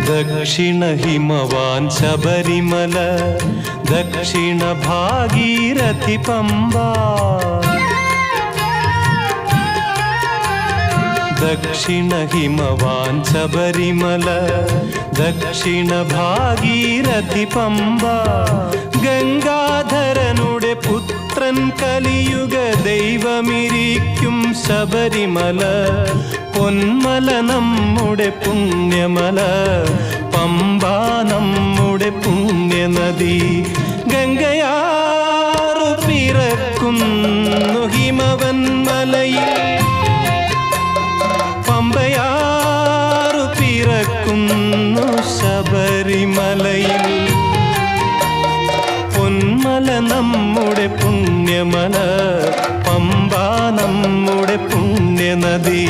ദക്ഷിണ ഹിമവാൻ ശബരിമല, ദക്ഷിണ ഭാഗീരഥി പമ്പ. ദക്ഷിണ ഹിമവാൻ ശബരിമല, ദക്ഷിണ ഭാഗീരഥി പമ്പ. ഗംഗാധരനുടെ പുത്രൻ കലിയുഗ ദൈവമിരിക്കും ശബരിമല. പൊന്മല നമ്മുടെ പുണ്യമല, പമ്പ നമ്മുടെ പുണ്യനദി. ഗംഗയാറു പിറക്കുന്നു ഹിമവൻ മലയിൽ, പമ്പയാറു പിറക്കുന്നു ശബരിമലയിൽ. പൊന്മല നമ്മുടെ പുണ്യമല, പമ്പ നമ്മുടെ പുണ്യനദി.